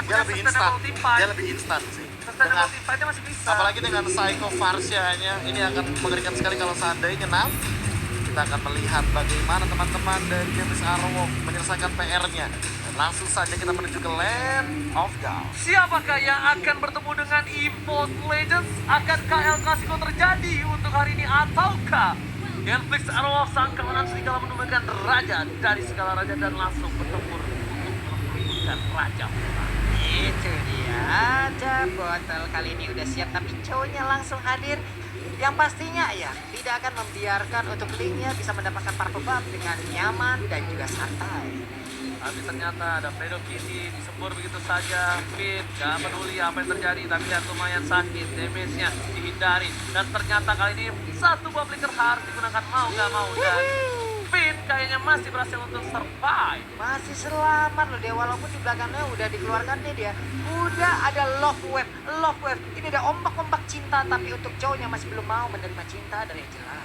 dia lebih instan. Dia lebih instan sih. Dengan, teamfight-nya masih bisa. apalagi dengan Psycho Farsia-nya, ini akan mengerikan sekali kalau seandainya nanti kita akan melihat bagaimana teman-teman dari Games Arrow menyelesaikan PR-nya. Dan langsung saja kita menuju ke Land of Down. Siapakah yang akan bertemu dengan EVOS Legends? Akankah El Clasico terjadi untuk hari ini ataukah Genflix Arrow sang kawanan serigala menemukan raja dari segala raja dan langsung bertempur untuk menemukan raja? Itu dia, ada botol kali ini udah siap tapi cowoknya langsung hadir. Yang pastinya ya tidak akan membiarkan untuk Link-nya bisa mendapatkan purple buff dengan nyaman dan juga santai. Tapi ternyata ada Fredo Kitty disembur begitu saja. Fit gak peduli apa yang terjadi, tapi lihat lumayan sakit, damage-nya dihindari. Dan ternyata kali ini satu buah flicker harus digunakan mau gak mau. Dan Fit kayaknya masih berhasil untuk survive. Masih selamat loh dia, walaupun di belakangnya udah dikeluarkan dia. Udah ada love wave. Ini ada ombak-ombak cinta, tapi untuk cowoknya masih belum mau menerima cinta dari Angela.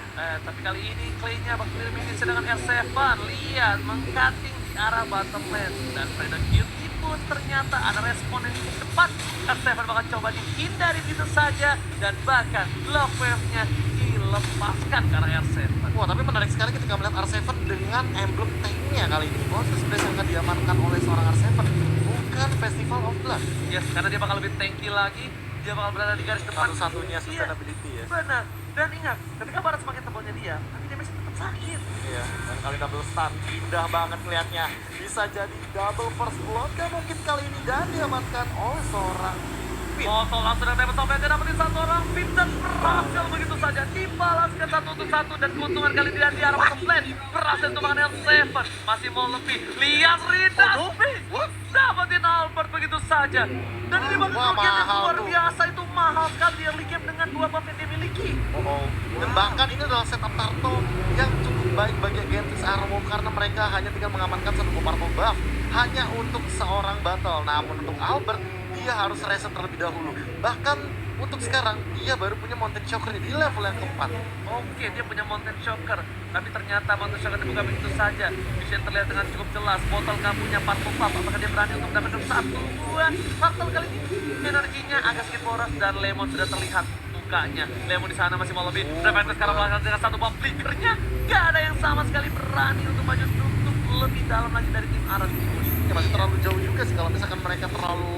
Tapi kali ini Clay-nya bakal minimis sedangkan R7 lihat mengcutting di arah bottom lane. Dan Fredo Cutie pun ternyata ada respon yang cukup cepat. R7 bakal coba dihindari gitu saja. Dan bahkan love wave-nya dilepaskan ke arah R7. Wah, tapi menarik sekali ketika melihat R7 dengan emblem tanknya kali ini. Oh, itu sebenarnya sangat diamankan oleh seorang R7, bukan Festival of Blood. Yes, karena dia bakal lebih tanky lagi. Dia bakal berada di garis depan. Satu-satunya sustainability ya. Benar. Dan ingat, ketika barat semakin tebalnya dia, tapi dia masih tetap sakit. Iya, dan kali double stun, indah banget kelihatannya. Bisa jadi double first blood dan mungkin kali ini dan diamankan oleh seorang Fit. Moto langsung dari tembak sampai dia dapetin satu orang Fit dan berhasil begitu saja dibalaskan 1-1 dan keuntungan kali ini di arah bottom lane. Berhasil untuk mengenai L7, masih mau lebih. Lihat Rida, dapetin Albert begitu saja. Dan ini bakal kerugian yang luar biasa, itu mahal sekali early game dengan 2 buff yang dimiliki. Dan bahkan ini adalah setup Tarto yang cukup baik bagi Genflix Arrow karena mereka hanya tinggal mengamankan satu purple buff hanya untuk seorang battle. Namun untuk Albert, dia harus reset terlebih dahulu. Bahkan untuk sekarang, dia baru punya Mountain Shocker di level yang keempat. Oke, dia punya Mountain Shocker. Tapi ternyata Mountain Shocker dibuka begitu saja. Vision terlihat dengan cukup jelas. Botol nggak punya purple buff. Apakah dia berani untuk mendapatkan 1-2? Botol kali ini energinya agak sedikit boros dan Lemon sudah terlihat mukanya. Lemon di sana masih mau lebih. Revenant sekarang melakukan dengan satu buff flickernya. Gak ada yang sama sekali berani untuk maju untuk lebih dalam lagi dari tim Aras. Ya, masih terlalu jauh juga sih kalau misalkan mereka terlalu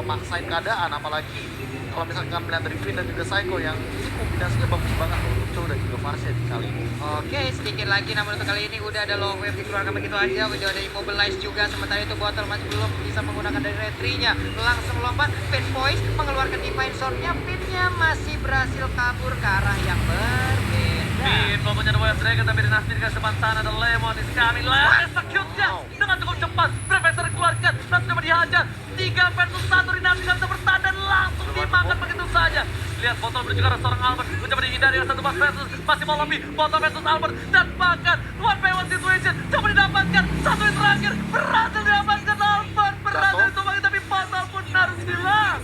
maksain keadaan, apalagi kalau misalkan melihat dari Finn dan juga Psycho yang ini kombinasinya bagus banget untuk Joe dan juga Farsia di kali ini. Oke, sedikit lagi namun untuk kali ini udah ada low wave dikeluarkan begitu aja. Udah ada immobilize juga, sementara itu botol masih belum bisa menggunakan dari retry-nya. Langsung lompat, Pin Voice mengeluarkan Divine Sword-nya. Pin-nya masih berhasil kabur ke arah yang berbeda. Pin mau menyerbu West Dragon tapi dinasti di depan sana ada Lemon is coming. Execute-nya dengan cukup cepat. Profesor dikeluarkan dan sudah dihajar. 3 versus 1 dinasti bisa bertahan dan langsung dimakan begitu saja. Lihat botol menuju ke arah seorang Albert. Mencoba dihindari oleh satu versus masih mau lebih. Botol versus Albert dan bahkan 1v1 situation coba didapatkan. Satu yang terakhir berhasil didapatkan Albert. Berhasil ditumbangin tapi botol pun harus hilang.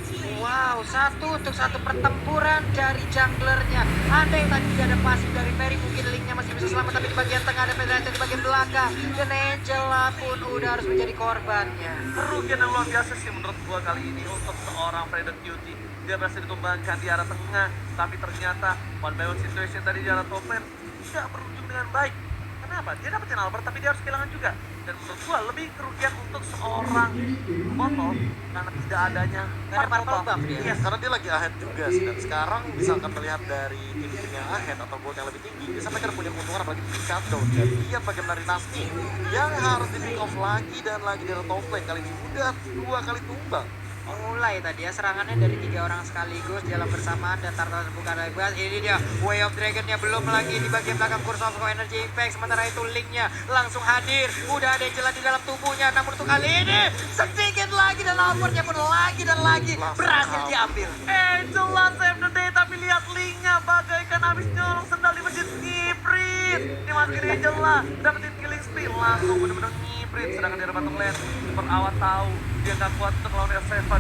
Wow, satu pertempuran dari junglernya. Andai tadi tidak ada pasif dari Perry, mungkin Link-nya masih bisa selamat, tapi di bagian tengah ada penetrasi di bagian belakang. Dan Angela pun udah harus menjadi korbannya. Kerugian yang luar biasa sih menurut gua kali ini untuk seorang Fredo Cutie. Dia berhasil ditumbangkan di arah tengah, tapi ternyata one by one situation tadi di arah top lane tidak berujung dengan baik. Kenapa? Dia dapetin Albert tapi dia harus kehilangan juga. Dan menurut gua lebih kerugian untuk seorang botol karena tidak adanya purple buff dia. Yes, karena dia lagi ahead juga sih. Dan sekarang misalkan melihat dari tim-tim yang ahead atau gold yang lebih tinggi, biasanya mereka punya keuntungan apalagi di countdown. Dan lihat bagaimana Dynasty yang harus di pick off lagi dan lagi dari top lane. Kali ini udah 2 kali tumbang. Mulai tadi ya serangannya dari 3 orang sekaligus jalan bersamaan dan Tartar terbuka bebas. Ini dia Way of Dragon-nya belum lagi di bagian belakang Curse of Energy Impact. Sementara itu Link-nya langsung hadir. Udah ada Angela di dalam tubuhnya. Namun untuk kali ini sedikit lagi dan Albert-nya pun lagi dan lagi berhasil diambil. Angela save the day tapi lihat Link-nya bagaikan habis nyolong sendal di masjid ngiprit. Ini masih Angela dapetin killing spree langsung bener-bener ngiprit. Sedangkan di bottom lane Super Awat tahu dia gak kuat untuk melawan R7.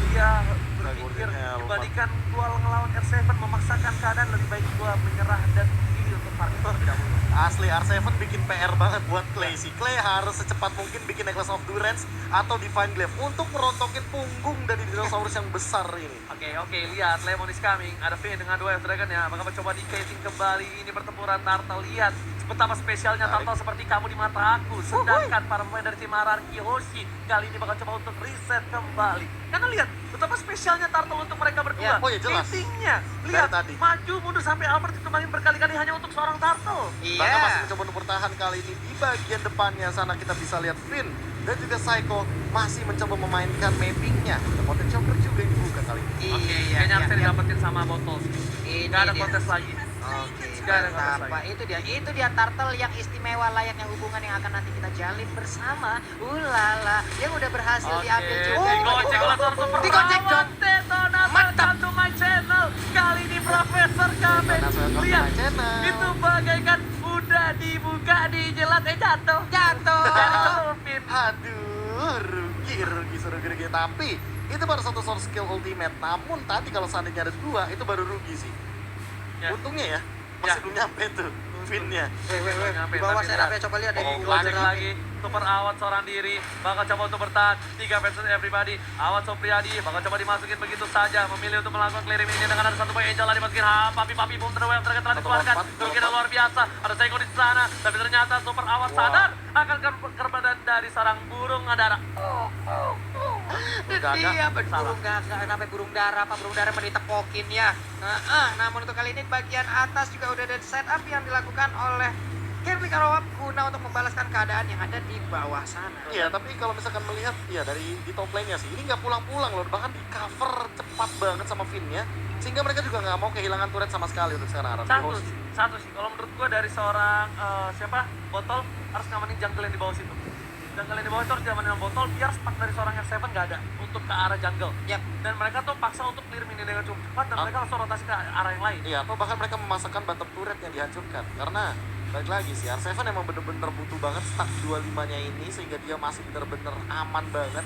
Dia berpikir dibandingkan gua ngelawan R7 memaksakan keadaan lebih baik gua menyerah dan pilih untuk Parkour tidak butuh. Asli R7 bikin PR banget buat Clay sih. Clay harus secepat mungkin bikin Necklace of Durance atau Divine Glaive untuk merontokin punggung dari dinosaurus yang besar ini. Oke, lihat Lemon is coming. Ada Finn dengan dua Dragon ya. Apakah mencoba di casing kembali ini pertempuran Turtle? Lihat betapa spesialnya Turtle seperti kamu di mata aku. Sedangkan para pemain dari tim Ararki Hoshi kali ini bakal coba untuk reset kembali. Karena lihat betapa spesialnya Turtle untuk mereka berdua. Ya, oh ya, jelas. Casingnya, lihat Dari tadi. maju mundur sampai Albert dikembangin berkali-kali hanya untuk seorang Turtle. Bahkan masih Iya. mencoba untuk bertahan kali ini di bagian depannya sana kita bisa lihat Finn dan juga Psycho masih mencoba memainkan mappingnya. Ada potensial juga yang dibuka kali ini. Oke, Iya, kayaknya iya, harus iya. didapetin sama botol. Ini Gak ada dia. kontes lagi. Oke, Gak ada kontes apa lagi. itu dia Turtle yang istimewa layaknya hubungan yang akan nanti kita jalin bersama. Ulala, yang udah berhasil diambil juga. Digocek oleh seorang super Digocek, perawat. Cok. Detonasi Mantap. to my channel. Kali ini Profesor Kamen. Detonasi to my Lihat, channel. itu bagaikan udah dibuka, dijelat, jatuh. Jatuh. Jadi selupin. Aduh, rugi. Tapi itu baru satu source skill ultimate. Namun tadi kalau seandainya ada dua, itu baru rugi sih. Ya. Untungnya ya, masih Ya. belum nyampe tuh Finn-nya. Weh, Nyampe, di bawah tapi serapnya lihat. coba lihat deh. Oh, Di bawah Gojek serapnya. lagi, super awat seorang diri, bakal coba untuk bertahan, 3 versus everybody, awat Sopriadi, bakal coba dimasukin begitu saja, memilih untuk melakukan clearing ini dengan ada satu boy Angel lah dimasukin, papi boom terweb telah dikeluarkan, mungkin luar biasa, ada Seiko di sana, tapi ternyata super awat sadar akan keberadaan dari sarang burung adara. Dan dia burung gagak sampai burung dara, burung dara mau ditepokin ya. Namun untuk kali ini bagian atas juga udah ada setup yang dilakukan oleh Kirby Karawap guna untuk membalaskan keadaan yang ada di bawah sana. Iya, tapi kalau misalkan melihat ya dari di top lane-nya sih, ini nggak pulang-pulang loh, bahkan di cover cepat banget sama Finn-nya, sehingga mereka juga nggak mau kehilangan turret sama sekali untuk sekarang. Satu sih, kalau menurut gua dari seorang botol harus ngamanin jungle yang di bawah situ. Jungle yang di bawah itu harus diamanin sama botol biar stuck dari seorang R7 nggak ada untuk ke arah jungle. Yap. Dan mereka tuh paksa untuk clear mini dengan cukup cepat dan mereka langsung rotasi ke arah yang lain. Iya, atau bahkan mereka memasakkan bottom turret yang dihancurkan. Karena balik lagi sih, R7 emang bener-bener butuh banget stack 25-nya ini sehingga dia masih bener-bener aman banget.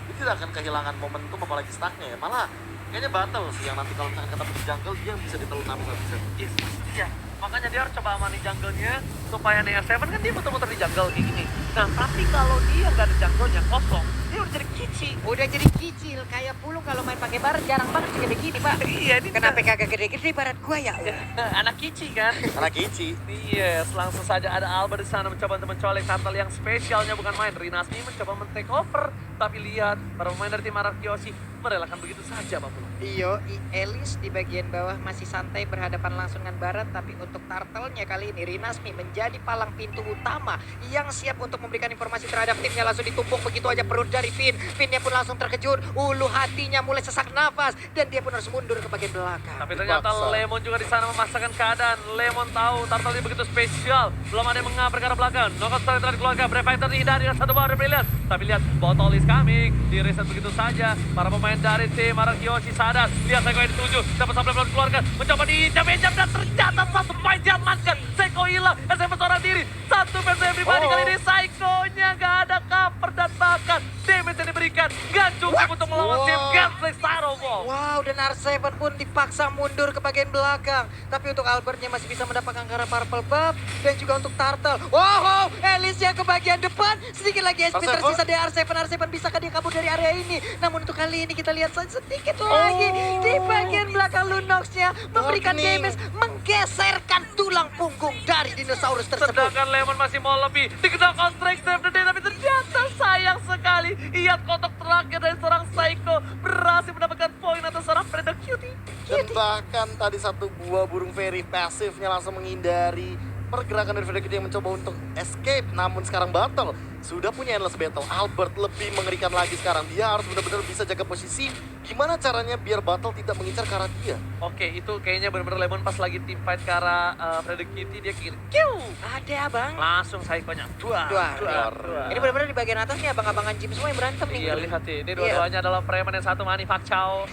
Dia tidak akan kehilangan momentum apalagi stacknya ya. Malah kayaknya battle sih yang nanti kalau misalkan ketemu di jungle dia bisa ditelan habis-habisan. Yes, iya. Makanya dia harus coba amanin jungle-nya supaya nih R7 kan dia muter-muter di jungle kayak gini. Nah, tapi kalau dia nggak ada jungle-nya kosong, dia udah jadi kici. Udah jadi kicil kayak pulung kalau main pakai baret jarang banget segede gini, Pak. Iya, ini Kenapa kagak gede-gede baret gua ya? anak kici kan? Anak Ichi. Yes, langsung saja ada Albert di sana mencoba untuk mencolek Turtle yang spesialnya bukan main. Rinasmi mencoba men-take over, tapi lihat para pemain dari tim Ararki Hoshi merelakan begitu saja, Pak Pulu. Iyo, Elis di bagian bawah masih santai berhadapan langsung dengan barat, tapi untuk Turtle-nya kali ini Rinasmi menjadi palang pintu utama yang siap untuk memberikan informasi terhadap timnya. Langsung ditumpuk begitu aja perut dari Finn. Finn-nya pun langsung terkejut, ulu hatinya mulai sesak nafas dan dia pun harus mundur ke bagian belakang. Tapi ternyata Dipaksa. Lemon juga di sana memaksakan keadaan. Lemon tahu Turtle ini begitu spesial. Belum ada yang mengabrak ke arah belakang. Knockout strike telah dikeluarkan. Brave Fighter dihindari dengan satu bawah brilliant. Tapi lihat, botol is coming. Di reset begitu saja. Para pemain dari tim Ararki Hoshi sadar. Lihat Seiko yang dituju. Dapat sampai belum dikeluarkan. Mencoba diinjam-injam dan ternyata satu poin diamankan. Seiko hilang. SM seorang diri. Satu versus everybody. Kali ini Seiko-nya gak ada cover dan bahkan damage yang diberikan gak cukup untuk melawan tim Gansek Staroball. Wow, dan R7 pun dipaksa mundur ke bagian belakang. Tapi untuk Albertnya masih bisa mendapatkan karena purple buff. Dan juga untuk Turtle. Wow, Elisnya ke bagian depan. Sedikit lagi SP R7? tersisa dari R7. R7 bisakah dia kabur dari area ini? Namun untuk kali ini kita lihat sedikit lagi. Di bagian belakang Lunox-nya memberikan Darkening. damage. Menggeserkan tulang punggung dari dinosaurus tersebut. Sedangkan Lemon masih mau lebih. Dikejar contract save the day. Tapi ternyata sayang sekali. Lihat kotak terakhir dari seorang Psycho berhasil mendapatkan poin atas seorang Predator Cutie. Dan bahkan tadi satu buah burung fairy pasifnya langsung menghindari pergerakan dari Frederick yang mencoba untuk escape. Namun sekarang battle sudah punya endless battle. Albert lebih mengerikan lagi sekarang. Dia harus benar-benar bisa jaga posisi. Gimana caranya biar battle tidak mengincar ke arah dia? Oke, itu kayaknya benar-benar Lemon pas lagi team fight ke arah Predator Cutie dia kiri. Kiu! Ada abang. Langsung Psycho-nya. Duar. Duar. Ini benar-benar di bagian atas nih abang-abangan gym semua yang berantem nih. Iya, lihat sih. Ini dua-duanya adalah preman yang satu Manny Pacquiao.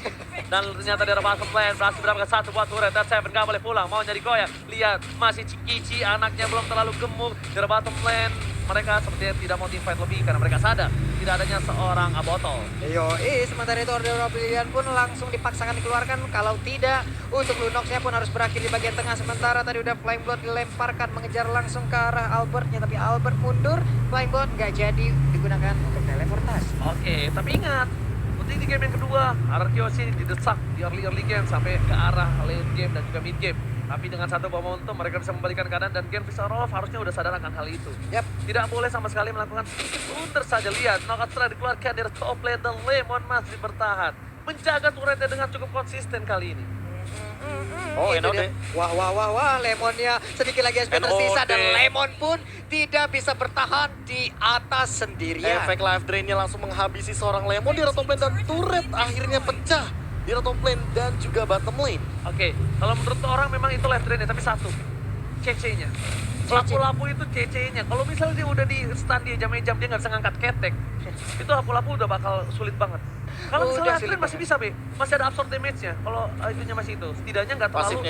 Dan ternyata dia rebas plan berhasil mendapatkan satu buat turret. Dan Seven gak boleh pulang, mau jadi goyang. Lihat, masih Cikici, anaknya belum terlalu gemuk. Di bottom lane, mereka sepertinya tidak mau team fight lebih karena mereka sadar tidak adanya seorang botol. Yoi, sementara itu Order of Brilliant pun langsung dipaksakan dikeluarkan. Kalau tidak, untuk Lunox-nya pun harus berakhir di bagian tengah. Sementara tadi udah Flame Blood dilemparkan mengejar langsung ke arah Albertnya, tapi Albert mundur. Flame Blood nggak jadi digunakan untuk teleportasi. Oke, tapi ingat, penting di game yang kedua, Arkeosi didesak di early game sampai ke arah late game dan juga mid game. Tapi dengan satu momentum mereka bisa membalikan keadaan dan Gen Visarov harusnya udah sadar akan hal itu. Yap. Tidak boleh sama sekali melakukan sedikit blunder saja. Lihat, knockout setelah dikeluarkan dari top lane dan Lemon masih bertahan. Menjaga turretnya dengan cukup konsisten kali ini. Oh, Itu NOD. dia. Wah, Lemonnya sedikit lagi SP tersisa dan Lemon pun tidak bisa bertahan di atas sendirian. Efek live drainnya langsung menghabisi seorang Lemon di top lane dan turret akhirnya pecah di top lane dan juga bottom lane. Oke, kalau menurut orang memang itu live drainnya, tapi satu, CC-nya. Lapu-lapu itu CC-nya. Kalau misalnya dia udah di stand di jam-jam dia nggak bisa ngangkat ketek, itu lapu-lapu udah bakal sulit banget. Kalau misalnya Udah live drain masih bisa, Be. Masih ada absorb damage-nya. Kalau itunya masih itu, setidaknya nggak terlalu...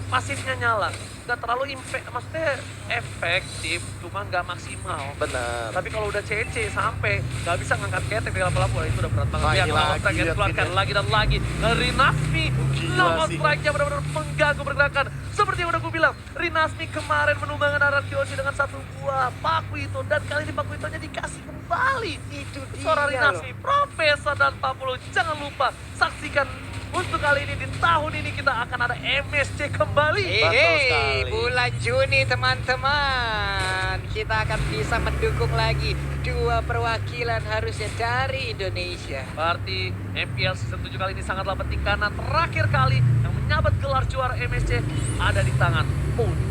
Pasifnya nyala. Nggak terlalu impact, maksudnya efektif, cuma nggak maksimal. Benar. Tapi kalau udah CC sampai nggak bisa ngangkat ketek di lapu-lapu, itu udah berat banget. Wah, Lihat, ini knockout lagi, strike yang lihat dikeluarkan ini. lagi dan lagi dari Nasmi. Gila Knockout sih. strike-nya benar-benar mengganggu pergerakan. Seperti yang udah gue bilang, Rinasmi kemarin menumbangkan Arkeosi dengan satu buah paku itu. Dan kali ini paku itunya dikasih kembali. Itu dia Seorang loh. Rinasmi, Profesor dan Papulo. Jangan lupa, saksikan untuk kali ini di tahun ini kita akan ada MSC kembali. Betul sekali. Bulan Juni teman-teman, kita akan bisa mendukung lagi dua perwakilan harusnya dari Indonesia. Berarti MPL season 7 kali ini sangatlah penting karena terakhir kali yang menyabet gelar juara MSC ada di tangan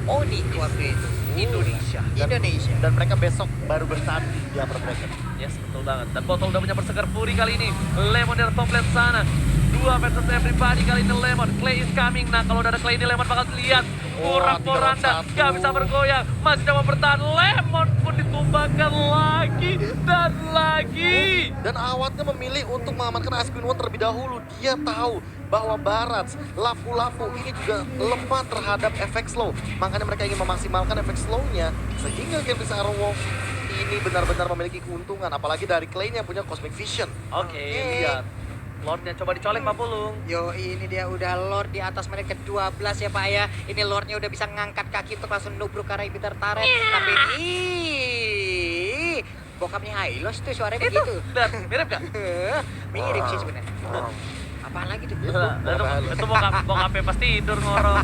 Oni waktu itu, Indonesia. Indonesia. Dan mereka besok baru bertanding di upper bracket. Yes, betul banget. Dan botol udah punya bersegar Fury kali ini. Lemon dari top lane sana. 2 versus everybody kali ini Lemon. Clay is coming. Nah, kalau udah ada Clay ini Lemon bakal lihat. Porak-poranda, gak bisa bergoyang. Masih coba bertahan. Lemon pun ditumbangkan lagi dan lagi. Dan awatnya memilih untuk mengamankan Ice Queen One terlebih dahulu. Dia tahu bahwa Barats, lapu-lapu ini juga lemah terhadap efek slow. Makanya mereka ingin memaksimalkan efek slow-nya. Sehingga Game Arrow Wolf ini benar-benar memiliki keuntungan. Apalagi dari Clay-nya punya Cosmic Vision. Oke, lihat. Lordnya coba dicolek Pak Pulung. Yo, ini dia udah Lord di atas menit ke-12 ya Pak ya. Ini Lordnya udah bisa ngangkat kaki untuk langsung nubruk ke arah Ibitar Turret. Tapi bokapnya Hylos tuh suaranya Itu, begitu. lihat, mirip gak? Mirip sih sebenarnya. Apaan lagi tuh? Itu bokapnya pasti tidur ngorok.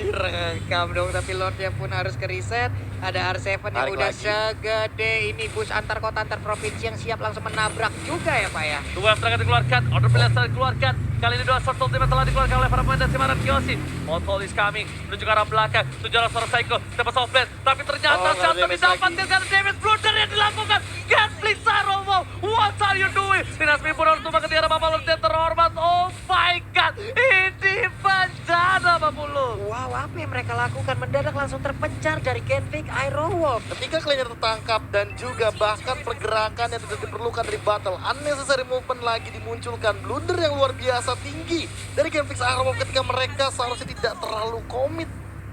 Direkam dong, tapi Lordnya pun harus ke reset. Ada R7 yang Tarik udah lagi. segede ini bus antar kota antar provinsi yang siap langsung menabrak juga ya Pak ya. 2 serangan dikeluarkan, order belasan dikeluarkan. Kali ini 2 short ultimate telah dikeluarkan oleh para pemain dari Simaran Kyoshi. Botol is coming, menuju ke arah belakang. Tujuh arah seorang Psycho, dapat softblade. Tapi ternyata Oh, Shantam damage didapatkan karena damage blunder yang dilakukan. Gatling Sarovo, what are you doing? Dinasmi pun harus tumbang ke arah Bapak Lord yang terhormat. Oh my god, ini bencana Pak Pulung. Wow, apa yang mereka lakukan? Mendadak langsung terpencar dari Genfig Aerowolf. Ketika Clay-nya tertangkap dan juga bahkan pergerakan yang tidak diperlukan dari battle, unnecessary movement lagi dimunculkan, blunder yang luar biasa tinggi dari Game Fix Arrow ketika mereka seharusnya tidak terlalu komit,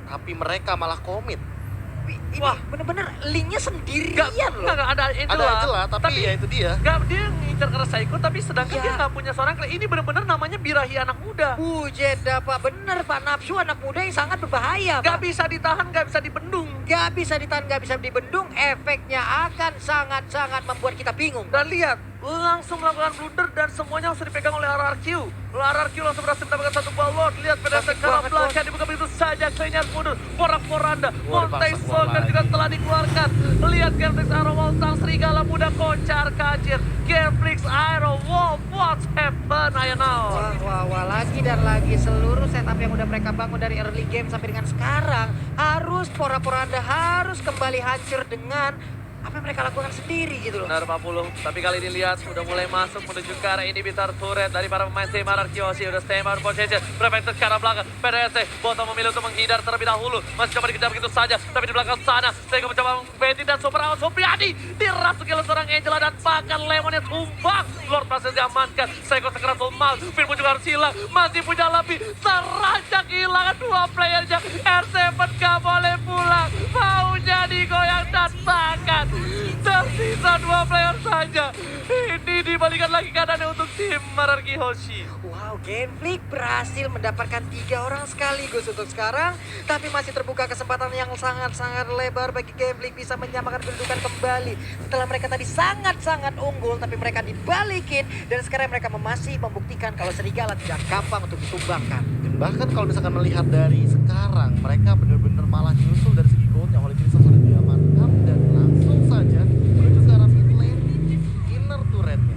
tapi mereka malah komit. Ini Wah. bener-bener linknya sendirian loh. Nggak, ada Angela. Ada Angela, tapi ya itu dia. Nggak, dia ngincar ke arah Psycho, tapi sedangkan Iya. dia nggak punya seorang Clay. Ini benar-benar namanya birahi anak muda. Jeda Pak, bener Pak. Nafsu anak muda yang sangat berbahaya Nggak Pak. bisa ditahan, nggak bisa dibendung. Gak bisa ditahan, gak bisa dibendung. Efeknya akan sangat-sangat membuat kita bingung. Dan lihat, langsung melakukan blunder dan semuanya langsung dipegang oleh RRQ. RRQ langsung berhasil mendapatkan satu buah Lord. Lihat pada Cantik ke arah banget, belakang dibuka begitu saja. Clay-nya mundur. Porak-poranda. Wah, Montai dipaksa Soldier keluar juga telah dikeluarkan. Lihat Genflix Arrow Wolf, sang serigala muda kocar kacir. Genflix Arrow Wolf, what's happen? Ayo now. Wah, lagi dan lagi. Seluruh setup yang udah mereka bangun dari early game sampai dengan sekarang harus pora-poranda harus kembali hancur dengan apa yang mereka lakukan sendiri gitu loh. Benar 40, tapi kali ini lihat udah mulai masuk menuju ke arah inhibitor turret dari para pemain tim Ararkiosi. Udah stay out position, Prefector ke arah belakang. PDSC, Boto memilih untuk menghindar terlebih dahulu. Masih coba dikejar begitu saja, tapi di belakang sana Sego mencoba Betty dan Super Awan Supriyadi dirasuki oleh seorang Angela dan bahkan Lemonnya tumbang. Lord berhasil diamankan, Sego sekeras mal, Firmu juga harus hilang, masih punya lebih. Seranjak kehilangan dua playernya, R7 gak boleh pulang, maunya digoyang dan bahkan tersisa dua player saja. Ini dibalikan lagi keadaannya untuk tim Ararkiosi. Wow, Genflix berhasil mendapatkan 3 orang sekaligus untuk sekarang. Tapi masih terbuka kesempatan yang sangat-sangat lebar bagi Genflix bisa menyamakan kedudukan kembali. Setelah mereka tadi sangat-sangat unggul, tapi mereka dibalikin. Dan sekarang mereka masih membuktikan kalau serigala tidak gampang untuk ditumbangkan. Dan bahkan kalau misalkan melihat dari sekarang, mereka benar-benar malah nyusul dari segi gold yang oleh Crimson sudah diamankan dan langsung saja menuju ke arah mid lane inner turretnya.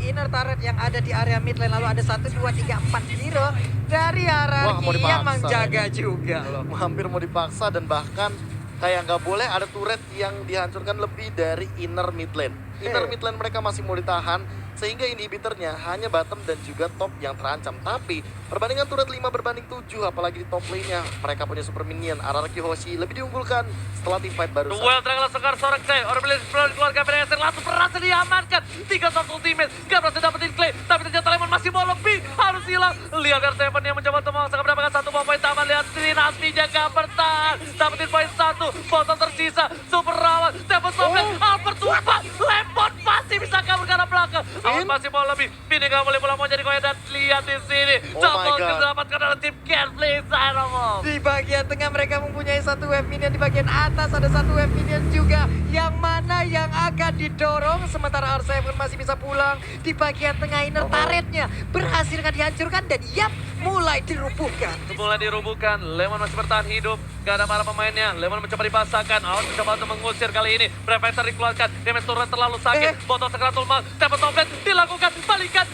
Inner turret yang ada di area mid lane, lalu ada 1, 2, 3, 4 hero dari Wah, mau Ararki dipaksa yang menjaga juga loh. Hampir mau dipaksa dan bahkan kayak nggak boleh ada turret yang dihancurkan lebih dari inner mid lane. Inner mid lane mereka masih mau ditahan sehingga inhibitornya hanya bottom dan juga top yang terancam. Tapi perbandingan turret 5 berbanding 7 apalagi di top lane-nya mereka punya super minion. Ararkiosi lebih diunggulkan setelah team fight barusan. Duel Dragon Sekar seorang Clay, orang beli keluarga PDSC langsung berhasil diamankan. 3 shot ultimate, gak berhasil dapetin Clay, tapi ternyata Lemon masih mau lebih, harus hilang. Lihat R7 yang mencoba untuk memaksa mendapatkan 1 poin taman. Lihat Trinasmi jaga bertahan, dapetin poin 1, botol tersisa, Super Rawan, Tempo Softland, Albert tumpah, Lemon masih bisa kabur ke arah belakang. Albert masih mau lebih, Vini gak boleh pulang mau jadi koin dan lihat di sini. Oh Double my God. kill didapatkan oleh tim Genflix Aeromov. Di bagian tengah mereka mempunyai 1 wave minion, di bagian atas ada 1 wave minion juga. Yang mana yang akan didorong sementara R7 masih bisa pulang. Di bagian tengah inner turretnya berhasil dihancurkan dan yap mulai dirubuhkan. Mulai dirubuhkan, Lemon masih bertahan hidup, gak ada para pemainnya. Lemon mencoba dipasangkan, Awan mencoba untuk mengusir kali ini. Prefector dikeluarkan, damage turret terlalu sakit. Botol sekeratul mal, tempat toplet dilakukan, balikan.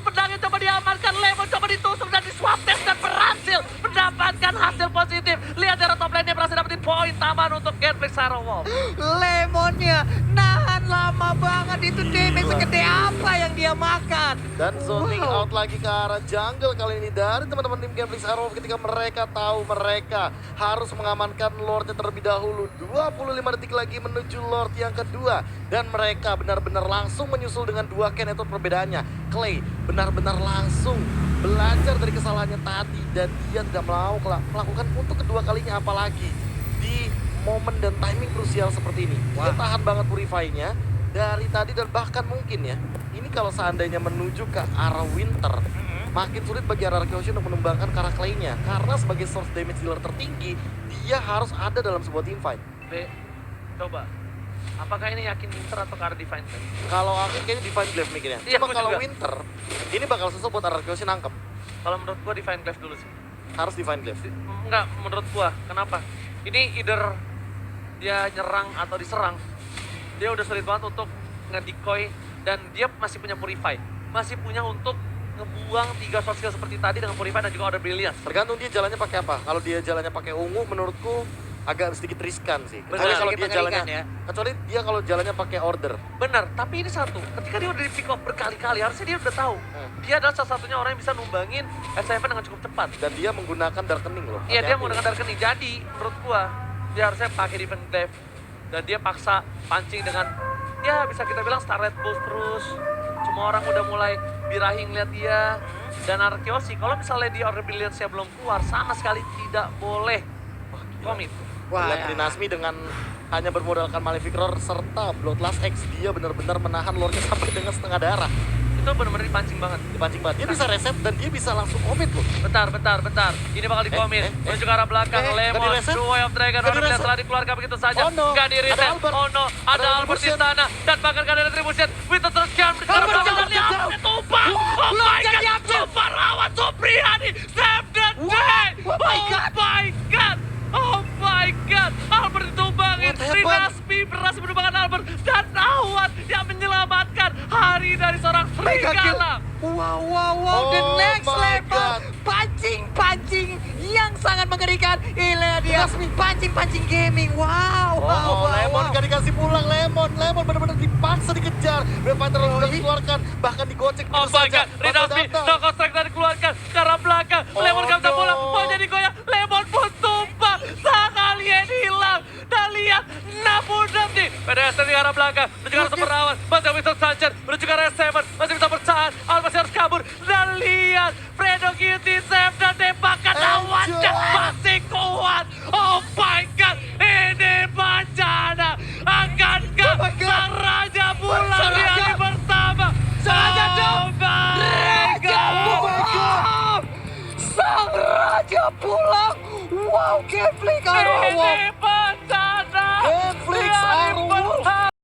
Pedangnya coba diamankan, Lemon coba ditusuk dan di-swap test dan berhasil mendapatkan hasil positif. Lihat dari top lane-nya berhasil dapetin poin tambahan untuk Genflix Aerowolf. Lemonnya nahan lama banget, itu damage segede apa yang dia makan. Dan zoning Wow. out lagi ke arah jungle kali ini dari teman-teman tim Genflix Aerowolf ketika mereka tahu mereka harus mengamankan Lordnya terlebih dahulu. 25 detik lagi menuju Lord yang kedua. Dan mereka benar-benar langsung menyusul dengan 2 Ken, itu perbedaannya. Clay benar-benar langsung belajar dari kesalahannya tadi dan dia tidak mau melakukan untuk kedua kalinya apalagi di momen dan timing krusial seperti ini. Dia tahan banget Purify-nya dari tadi dan bahkan mungkin ya, ini kalau seandainya menuju ke arah winter, makin sulit bagi Ararkiosi untuk menumbangkan karakter Clay-nya. Karena sebagai source damage dealer tertinggi, dia harus ada dalam sebuah team fight. B, coba. Apakah ini yakin Winter atau ke arah Divine Flame? Kalau aku kayaknya Divine Glaive mikirnya. Iya, Cuma aku kalau juga. winter, ini bakal susah buat Ararkiosi nangkep. Kalau menurut gua Divine Glaive dulu sih. Harus Divine Glaive. Enggak, menurut gua. Kenapa? Ini either dia nyerang atau diserang. Dia udah sulit banget untuk nge-decoy dan dia masih punya Purify. Masih punya untuk ngebuang 3 soft skill seperti tadi dengan Purify dan juga Order Brilliance. Tergantung dia jalannya pakai apa. Kalau dia jalannya pakai ungu, menurutku agak sedikit riskan sih. Benar, Kecuali kalau sedikit dia jalannya, mengerikan ya. kecuali dia kalau jalannya pakai order. Benar, tapi ini satu. Ketika dia udah di pick off berkali-kali, harusnya dia udah tahu. Dia adalah salah satunya orang yang bisa numbangin S7 dengan cukup cepat. Dan dia menggunakan darkening loh. Iya, dia Hati-hati. menggunakan darkening. Jadi, menurut gua, dia harusnya pakai Divine Glaive. Dan dia paksa pancing dengan, ya bisa kita bilang Starlight Pulse terus. Semua orang udah mulai birahi ngeliat dia. Dan Ararkiosi, kalau misalnya dia Order Brilliance-nya belum keluar, sama sekali tidak boleh komit. Wah, Lihat ya. Trinasmi dengan hanya bermodalkan Malefic Roar serta Bloodlust X, dia benar-benar menahan lordnya sampai dengan setengah darah. Itu benar-benar dipancing banget. Dipancing banget. Dia bisa reset dan dia bisa langsung komit loh. Bentar. Ini bakal dikomit. Menuju ke arah belakang. nggak Lemon, di-reset? The Way of Dragon. Nggak Order di-reset? setelah dikeluarkan begitu saja. Oh no, Nggak di-reset. ada Albert. Oh no, ada Albert di Retribution. sana. Dan bahkan gak ada Retribution. Winter terus jam. Di sekarang Albert belakang. jauh, jauh. Lihat, tumpah. Oh my God. Super lawan Supriyadi. Save the day. Oh my God. Oh my God. Albert ditumbangin. What happened? Trinasmi berhasil menumbangkan Albert. Dan Awan yang menyelamatkan hari dari seorang Mega kill. serigala. Wow, Oh the next my level. God. Pancing pancing yang sangat mengerikan. Ini dia pancing gaming. Wow. Lemon gak dikasih pulang, Lemon benar-benar dipaksa dikejar. Brave Fighter sudah dikeluarkan, bahkan digocek Oh begitu my saja. god, Rinaldi, Noko Strike dari keluarkan ke arah belakang. Lemon gak bisa pulang, mau jadi goyang. Lemon pun tumpah, sekalian hilang. Dan lihat, namun nanti PDSN di arah belakang, menuju ke arah super rawan. Masih Winston Sanchez, menuju ke arah S7, masih bisa bertahan. Al masih harus kabur. Dan lihat, Fredo Cutie save dan tembakan lawannya masih kuat. Oh my god, ini bencana. Akankah sang raja pulang di hari bersama? Oh my god. Sang raja pulang. Wow, Kevlik. Aduh, wow.